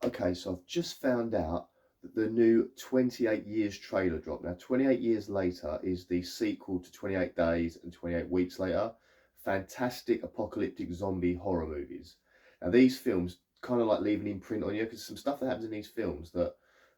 Okay, so I've just found out that the new 28 Years trailer dropped. Now, 28 Years Later is the sequel to 28 Days and 28 Weeks Later. Fantastic apocalyptic zombie horror movies. Now, these films kind of like leave an imprint on you because some stuff that happens in these films that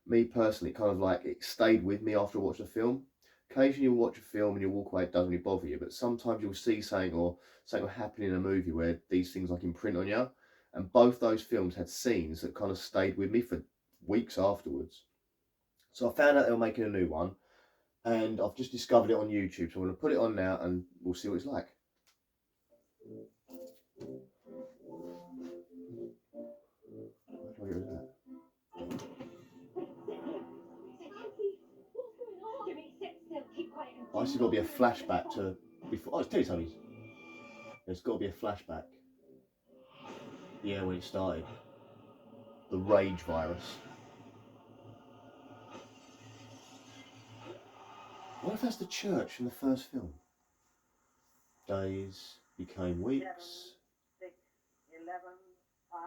me personally kind of like it stayed with me after I watched the film. Occasionally you'll watch a film and you'll walk away, it doesn't really bother you, but sometimes you'll see something will happen in a movie where these things like imprint on you. And both those films had scenes that kind of stayed with me for weeks afterwards. So I found out they were making a new one, and I've just discovered it on YouTube. So I'm going to put it on now, and we'll see what it's like. Oh, this has got to be a flashback to before. Oh, it's Teletubbies. There's got to be a flashback. Yeah, when it started. The rage virus. What if that's the church in the first film? Days became weeks. 7, 6, 11, 5,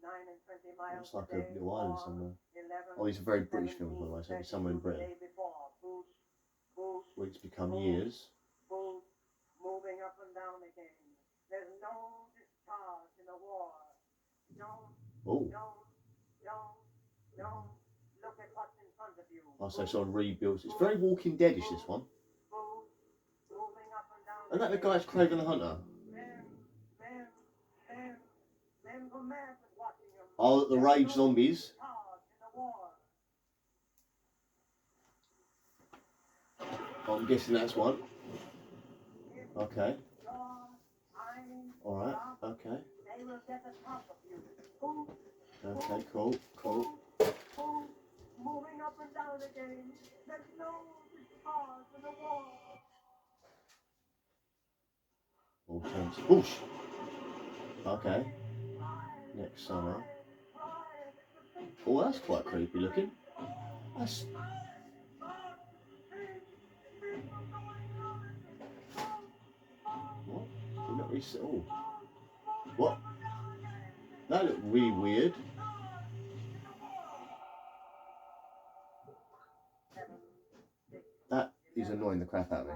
9 and 20 miles. Looks like a little island somewhere. 11, oh, these are very British films, by the way, so it'll be somewhere in Britain. Weeks become years. Moving up and down again. There's no discharge in the war. Don't look at what's in front of you. Oh, so sort of rebuilds. It's very Walking Deadish, this one. Isn't that the guy that's Craven the Hunter? Oh, the rage zombies. Oh, I'm guessing that's one. Okay. Alright, okay. Okay, cool. Moving up and down again. There's no discharge in the wall. All turns. Whoosh! Okay. Next summer. Oh, that's quite creepy looking. That's. What? You're not really. Oh. What? That looked really weird. That is annoying the crap out of me.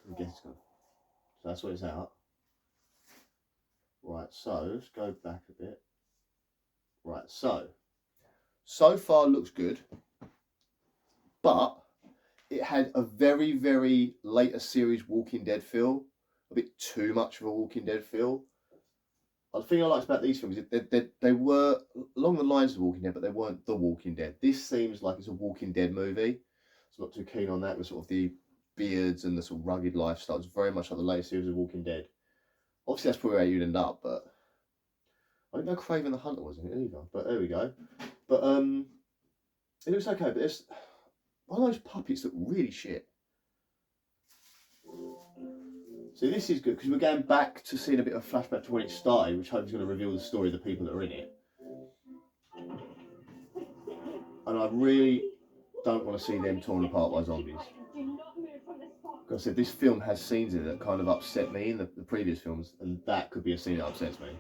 I guess it's gone. So that's what it's out. Right, so let's go back a bit. Right, so far looks good, but it had a very, very later series Walking Dead feel, a bit too much of a Walking Dead feel. The thing I liked about these films is they were along the lines of Walking Dead, but they weren't The Walking Dead. This seems like it's a Walking Dead movie. So not too keen on that with sort of the beards and the sort of rugged lifestyle. It's very much like the latest series of Walking Dead. Obviously, that's probably where you'd end up, but I didn't know Craven the Hunter was in it either. But there we go. But it looks okay. But there's one of those puppets that really shit. So this is good because we're going back to seeing a bit of flashback to when it started, which hopefully is going to reveal the story of the people that are in it. And I really don't want to see them torn apart by zombies. Like I said, this film has scenes in it that kind of upset me in the previous films, and that could be a scene that upsets me.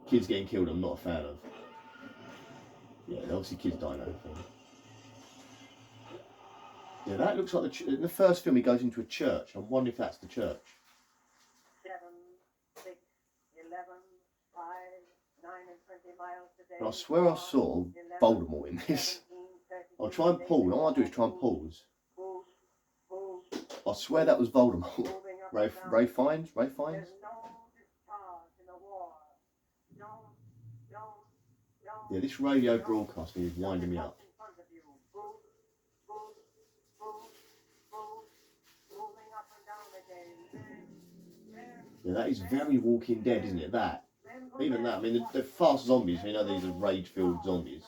Kids getting killed, I'm not a fan of. Yeah, obviously kids die in that film. Yeah, that looks like in the first film he goes into a church. I'm wondering if that's the church. 7, 6, 11, 5, 9 and 20 miles today. But I swear I saw Voldemort in this. I'll try and pause. All I do is try and pause. I swear that was Voldemort. Ray Fiennes? Yeah, this radio broadcasting is winding me up. Yeah, that is very Walking Dead, isn't it? That. Even that. I mean, they're fast zombies. We know these are rage-filled zombies.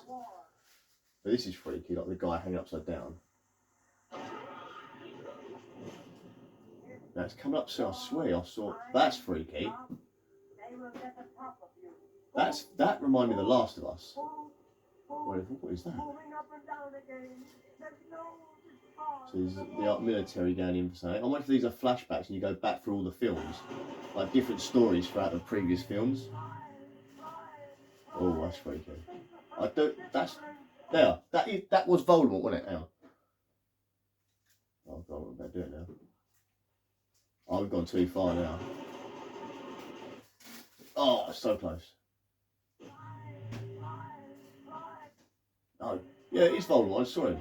But this is freaky, like the guy hanging upside down. Now it's coming up, so I swear I saw. That's freaky. That reminded me of The Last of Us. What is that? So there's the military going in for something. I wonder if these are flashbacks and you go back through all the films, like different stories throughout the previous films. Oh, that's freaky. I don't. That's there. That was Voldemort, wasn't it? Now. Oh God, what am I doing now? Oh, we've gone too far now. Oh, so close. Oh, yeah, it's Voldemort. I saw him.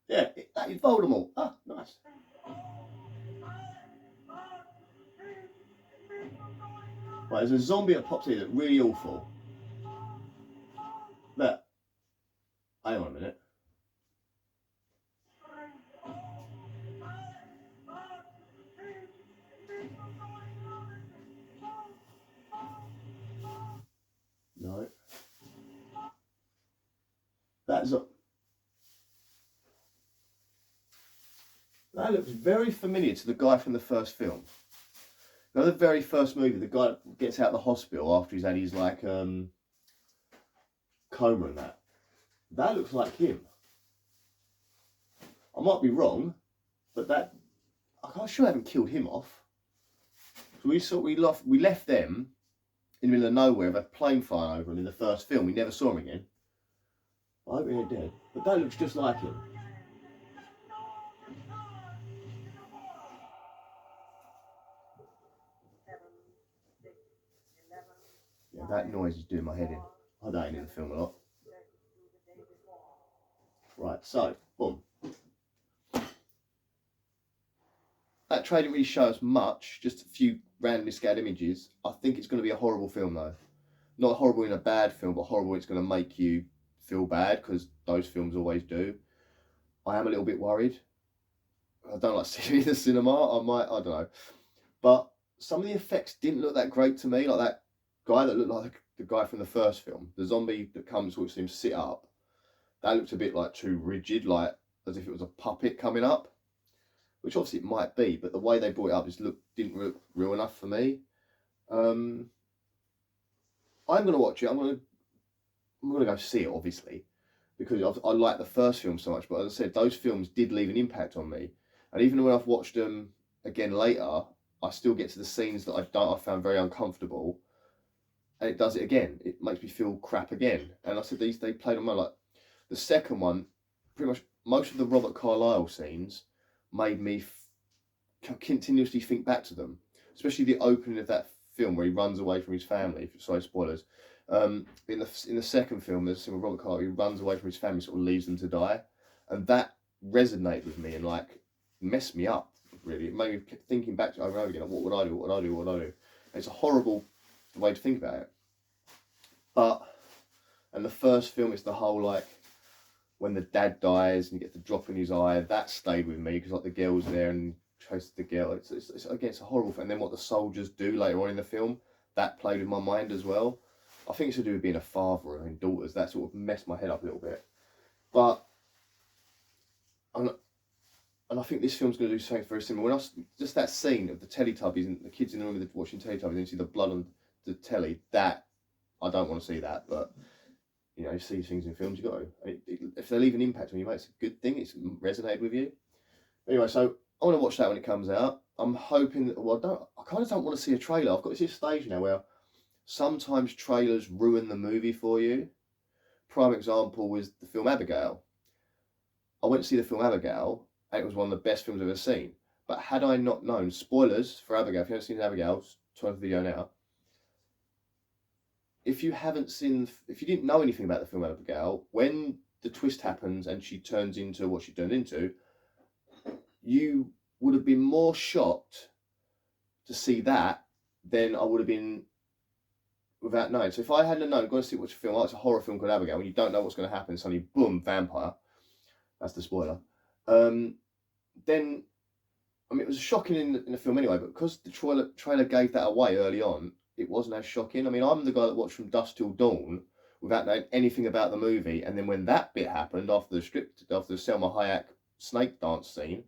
Yeah, that is Voldemort. Ah, nice. Right, there's a zombie that pops in that's really awful. Look. Hang on a minute. No. That looks very familiar to the guy from the first film. You know, the very first movie, the guy gets out of the hospital after he's had his like coma and that. That looks like him. I might be wrong, but that I'm sure I haven't killed him off. So we left them in the middle of nowhere with a plane flying over them in the first film. We never saw him again. I hope they're dead, but that looks just like him. Yeah, that noise is doing my head in. I don't ain't in the film a lot. Right, so, boom. That trailer didn't really show us much, just a few randomly scattered images. I think it's going to be a horrible film though. Not horrible in a bad film, but horrible it's going to make you feel bad, because those films always do. I am a little bit worried. I don't like seeing it in the cinema. I don't know. But some of the effects didn't look that great to me, like that guy that looked like the guy from the first film. The zombie that comes, which seems to sit up. That looked a bit like too rigid, like as if it was a puppet coming up. Which obviously it might be, but the way they brought it up just didn't look real enough for me. I'm gonna watch it. I'm gonna go see it, obviously, because I like the first film so much. But as I said, those films did leave an impact on me, and even when I've watched them again later, I still get to the scenes that I found very uncomfortable, and it does it again. It makes me feel crap again. And I said they played on my like the second one, pretty much most of the Robert Carlyle scenes made me continuously think back to them, especially the opening of that film where he runs away from his family. Sorry, spoilers. In the second film, there's a scene with Robert Carlyle. He runs away from his family, sort of leaves them to die, and that resonated with me and like messed me up. Really, it made me keep thinking back to over and over again. Like, what would I do? What would I do? What would I do? And it's a horrible way to think about it. And the first film, it's the whole like when the dad dies and you get the drop in his eye. That stayed with me because like the girl's there and chases the girl. It's a horrible thing. And then what the soldiers do later on in the film, that played with my mind as well. I think it's to do with being a father and daughters. That sort of messed my head up a little bit. But and I think this film's going to do something very similar. Just that scene of the Teletubbies and the kids in the room watching Teletubbies and you see the blood on the telly, that I don't want to see that, but you know, you see things in films, you got to. If they leave an impact on you, mate, it's a good thing. It's resonated with you. Anyway, so I want to watch that when it comes out. I'm hoping that, I kind of don't want to see a trailer. I've got this stage now where sometimes trailers ruin the movie for you. Prime example was the film Abigail. I went to see the film Abigail, and it was one of the best films I've ever seen. But had I not known, spoilers for Abigail, if you haven't seen Abigail, turn off the video now. If you didn't know anything about the film Abigail, when the twist happens and she turns into what she turned into, you would have been more shocked to see that than I would have been without knowing. So if I hadn't known, going to see which film, it's a horror film called Abigail, when you don't know what's going to happen, suddenly, boom, vampire. That's the spoiler. Then, I mean, it was shocking in the film anyway, but because the trailer gave that away early on, it wasn't as shocking. I mean, I'm the guy that watched From Dusk Till Dawn without knowing anything about the movie, and then when that bit happened after the Selma Hayek snake dance scene,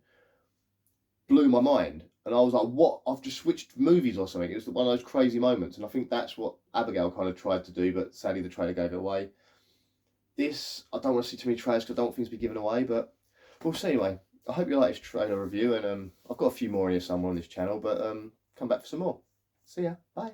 blew my mind, and I was like, "What? I've just switched movies or something." It was one of those crazy moments, and I think that's what Abigail kind of tried to do, but sadly the trailer gave it away. This, I don't want to see too many trailers because I don't want things to be given away, but we'll see anyway. I hope you like this trailer review, and I've got a few more in here somewhere on this channel, but come back for some more. See ya. Bye.